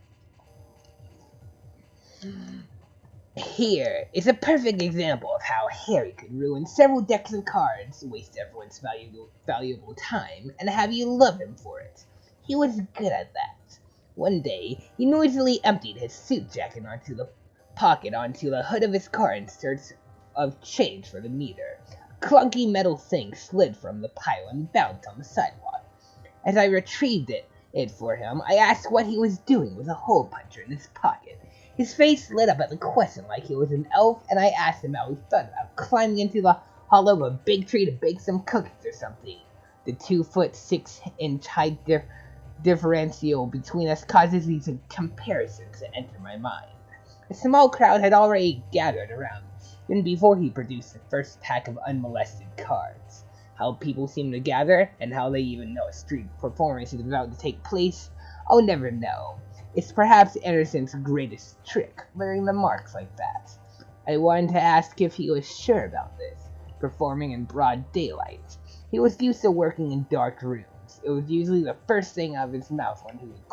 Here is a perfect example of how Harry could ruin several decks of cards, waste everyone's valuable time, and have you love him for it. He was good at that. One day, he noisily emptied his suit jacket onto the hood of his car in search of change for the meter. A clunky metal thing slid from the pile and bounced on the sidewalk. As I retrieved it for him, I asked what he was doing with a hole puncher in his pocket. His face lit up at the question like he was an elf, and I asked him how he thought about climbing into the hollow of a big tree to bake some cookies or something. The 2'6" height differential between us causes these comparisons to enter my mind. A small crowd had already gathered around, even before he produced the first pack of unmolested cards. How people seem to gather, and how they even know a street performance is about to take place, I'll never know. It's perhaps Anderson's greatest trick, learning the marks like that. I wanted to ask if he was sure about this, performing in broad daylight. He was used to working in dark rooms. It was usually the first thing out of his mouth when he would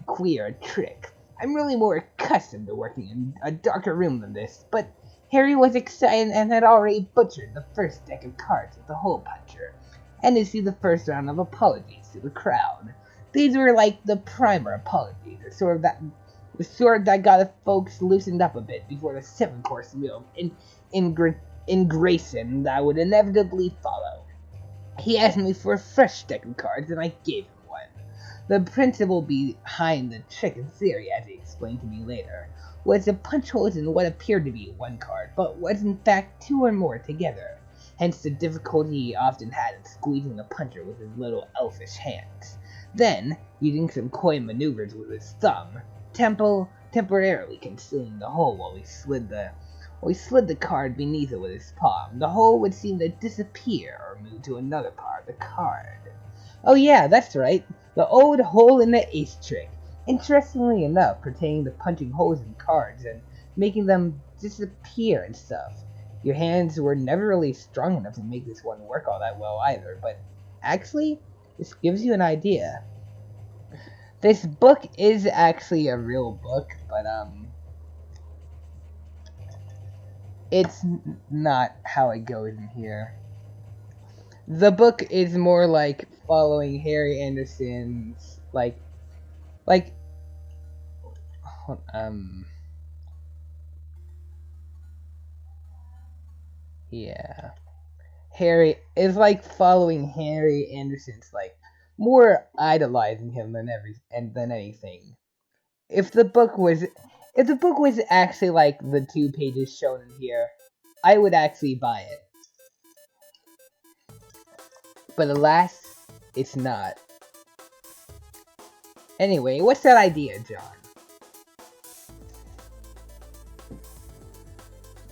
queer a trick. I'm really more accustomed to working in a darker room than this, but Harry was excited and had already butchered the first deck of cards with the hole puncher, and to see the first round of apologies to the crowd. These were like the primer apology, the sort that got the folks loosened up a bit before the 7-course meal ingration that would inevitably follow. He asked me for a fresh deck of cards, and I gave him one. The principle behind the trick in theory, as he explained to me later, was to punch holes in what appeared to be one card, but was in fact 2 or more together. Hence the difficulty he often had in squeezing the puncher with his little elfish hands. Then, using some coy maneuvers with his thumb, temporarily concealing the hole while he slid the card beneath it with his palm, the hole would seem to disappear or move to another part of the card. Oh yeah, that's right, the old hole in the ace trick. Interestingly enough, pertaining to punching holes in cards and making them disappear and stuff. Your hands were never really strong enough to make this one work all that well either, but actually, this gives you an idea. This book is actually a real book, but it's not how it goes in here. The book is more like following Harry Anderson's Yeah. Harry is like following Harry Anderson's like more idolizing him than anything. If the book was if the book was actually like the 2 pages shown in here, I would actually buy it. But alas, it's not. Anyway, what's that idea, John?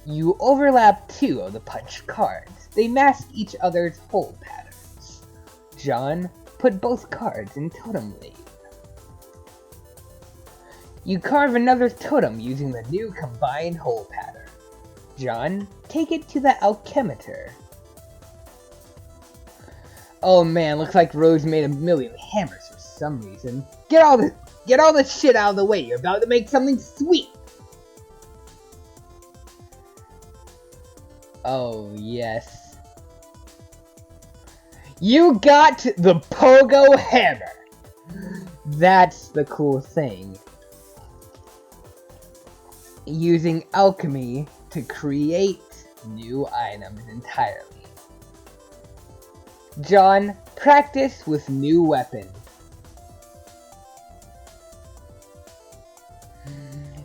You overlap 2 of the punch cards. They mask each other's hold patterns. John, put both cards in totem lane. You carve another totem using the new combined hold pattern. John, take it to the alchemitor. Oh man, looks like Rose made a million hammers for some reason. Get all this shit out of the way. You're about to make something sweet. Oh, yes. You got the pogo hammer. That's the cool thing. Using alchemy to create new items entirely. John, practice with new weapons.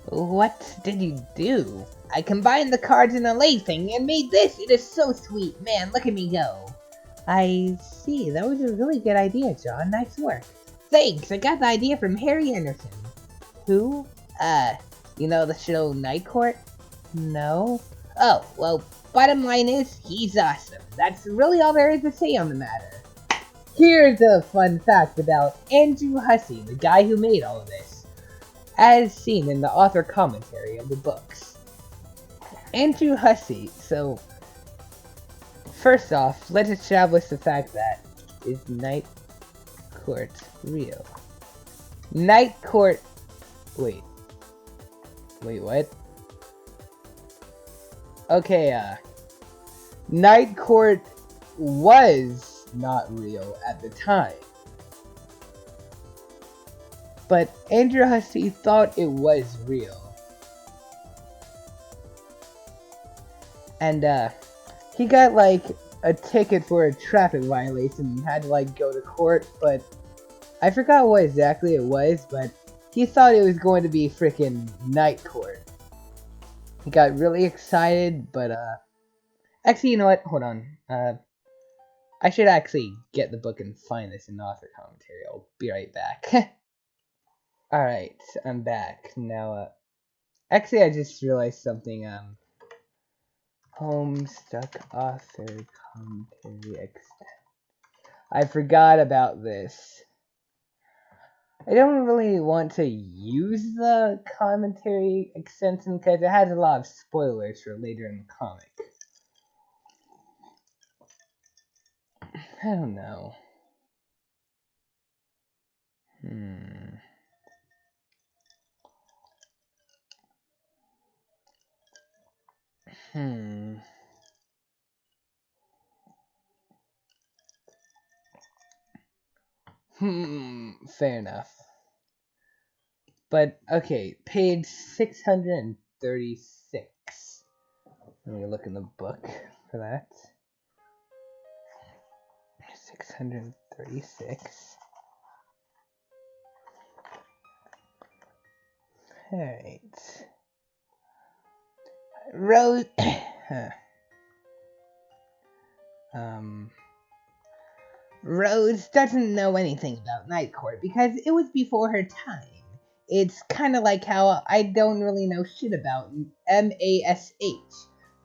What did you do? I combined the cards in a lathe thing and made this. It is so sweet. Man, look at me go. I see. That was a really good idea, John. Nice work. Thanks. I got the idea from Harry Anderson. Who? You know the show Night Court? No. Oh, well, bottom line is, he's awesome. That's really all there is to say on the matter. Here's a fun fact about Andrew Hussey, the guy who made all of this, as seen in the author commentary of the books. Andrew Hussey, so first off, let's establish the fact that is Night Court real? Night Court, wait, what? Okay, Night Court was not real at the time. But Andrew Hussey thought it was real. And, he got, like, a ticket for a traffic violation and had to, like, go to court, but I forgot what exactly it was, but he thought it was going to be frickin' Night Court. He got really excited, but, actually, you know what? Hold on. I should actually get the book and find this in author commentary. I'll be right back. Alright, I'm back. Now, actually, I just realized something, Homestuck author commentary extent. I forgot about this. I don't really want to use the commentary extension because it has a lot of spoilers for later in the comic. I don't know. Fair enough. But, okay, page 636. Let me look in the book for that. 636. Alright. Rose... Rose doesn't know anything about Night Court because it was before her time. It's kind of like how I don't really know shit about MASH.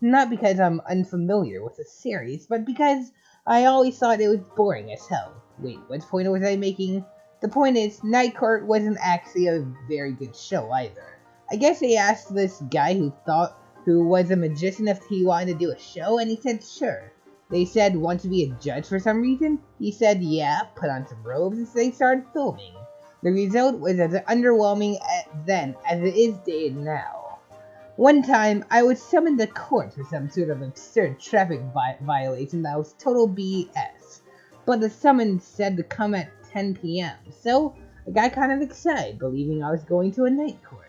Not because I'm unfamiliar with the series, but because I always thought it was boring as hell. Wait, what point was I making? The point is, Night Court wasn't actually a very good show either. I guess they asked this guy who was a magician if he wanted to do a show, and he said sure. They said, want to be a judge for some reason? He said, yeah, put on some robes, and they started filming. The result was as underwhelming then as it is dated now. One time, I was summoned to court for some sort of absurd traffic violation that was total BS. But the summons said to come at 10 p.m., so I got kind of excited, believing I was going to a night court.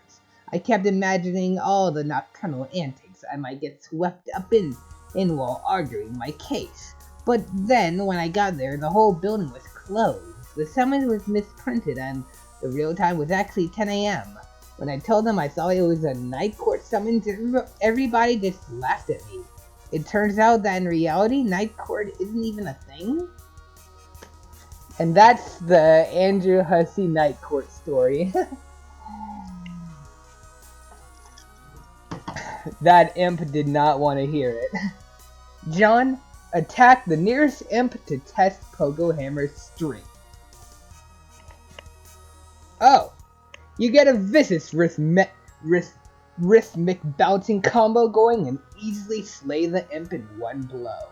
I kept imagining all the nocturnal antics I might get swept up in in while arguing my case. But then, when I got there, the whole building was closed. The summons was misprinted and the real time was actually 10 a.m. When I told them I thought it was a night court summons, everybody just laughed at me. It turns out that in reality, night court isn't even a thing. And that's the Andrew Hussey night court story. That imp did not want to hear it. John, attack the nearest imp to test Pogo Hammer's strength. Oh, you get a vicious rhythmic bouncing combo going and easily slay the imp in one blow.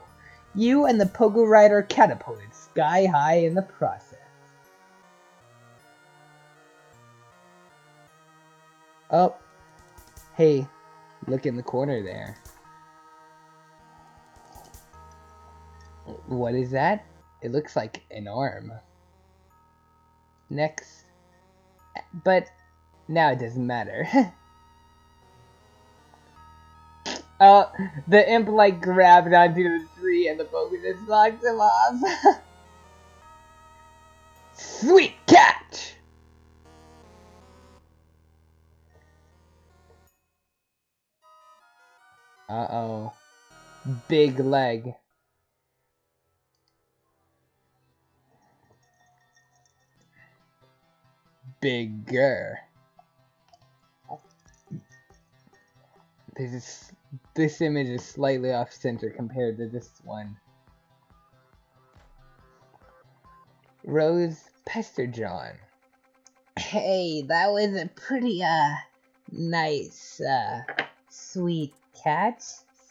You and the Pogo Rider catapulted sky high in the process. Oh, hey, look in the corner there. What is that? It looks like an arm. Next. But now it doesn't matter. Oh, the imp like grabbed onto the tree and the Pogo just knocked him off. Sweet catch! Uh-oh. Big leg. Bigger. This image is slightly off center compared to this one. Rose pester John. Hey, that was a pretty nice sweet catch.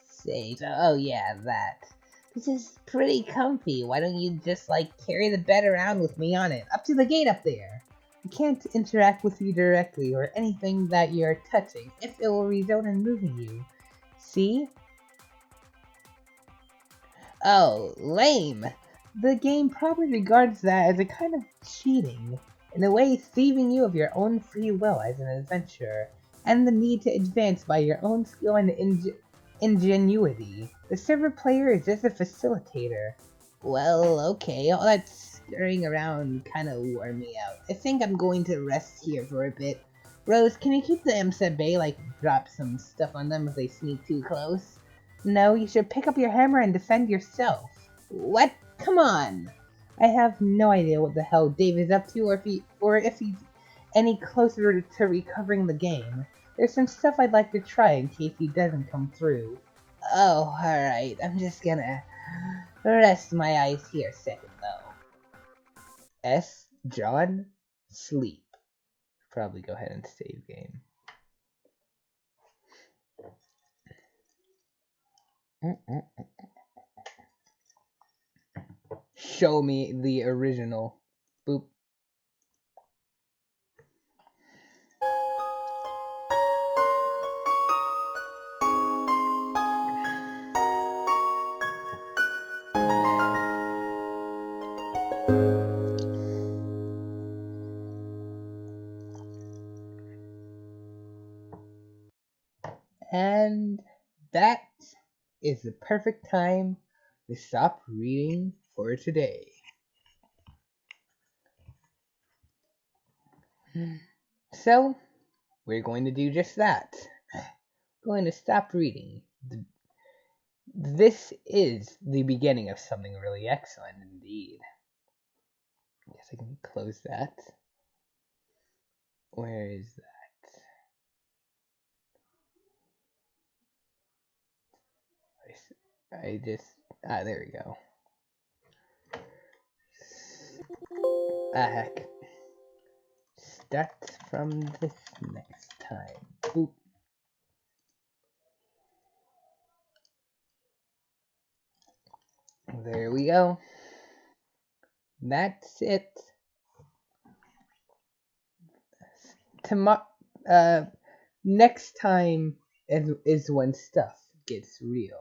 Say, oh yeah, that. This is pretty comfy. Why don't you just like carry the bed around with me on it? Up to the gate up there. I can't interact with you directly or anything that you're touching if it will result in moving you. See? Oh, lame. The game probably regards that as a kind of cheating, in a way thieving you of your own free will as an adventurer, and the need to advance by your own skill and ingenuity. The server player is just a facilitator. Well, okay, all that scurrying around kinda wore me out. I think I'm going to rest here for a bit. Rose, can you keep the imps at bay, like drop some stuff on them if they sneak too close? No, you should pick up your hammer and defend yourself. What? Come on! I have no idea what the hell Dave is up to or if he's any closer to recovering the game. There's some stuff I'd like to try in case he doesn't come through. Oh, alright. I'm just gonna rest my eyes here a second, though. S. John? Sleep. Probably go ahead and save game. Show me the original. Boop. And that is the perfect time to stop reading for today. So, we're going to do just that. Going to stop reading. This is the beginning of something really excellent indeed. I guess I can close that. Where is that? There we go. Heck. Start from this next time. Boop. There we go. That's it. Next time is when stuff gets real.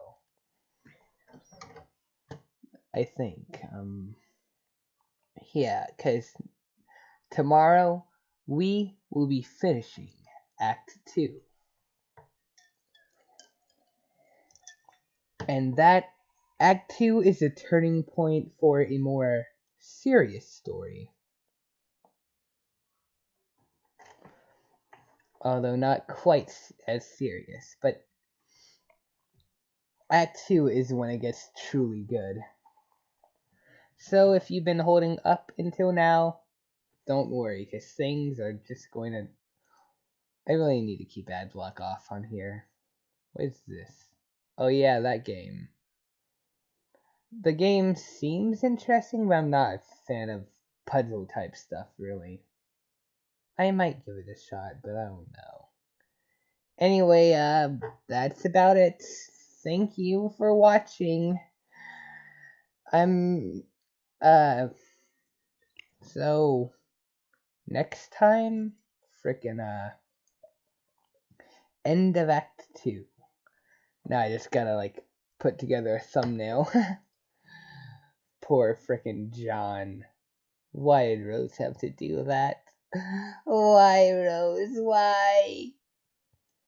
I think. Yeah, because tomorrow we will be finishing Act 2. And that Act 2 is a turning point for a more serious story. Although not quite as serious, but Act 2 is when it gets truly good. So if you've been holding up until now, don't worry, because things are just going to... I really need to keep ad block off on here. What is this? Oh yeah, that game. The game seems interesting, but I'm not a fan of puzzle type stuff, really. I might give it a shot, but I don't know. Anyway, that's about it. Thank you for watching. I'm, so, next time, frickin', end of Act 2. Now I just gotta, put together a thumbnail. Poor frickin' John. Why did Rose have to do that? Why, Rose? Why?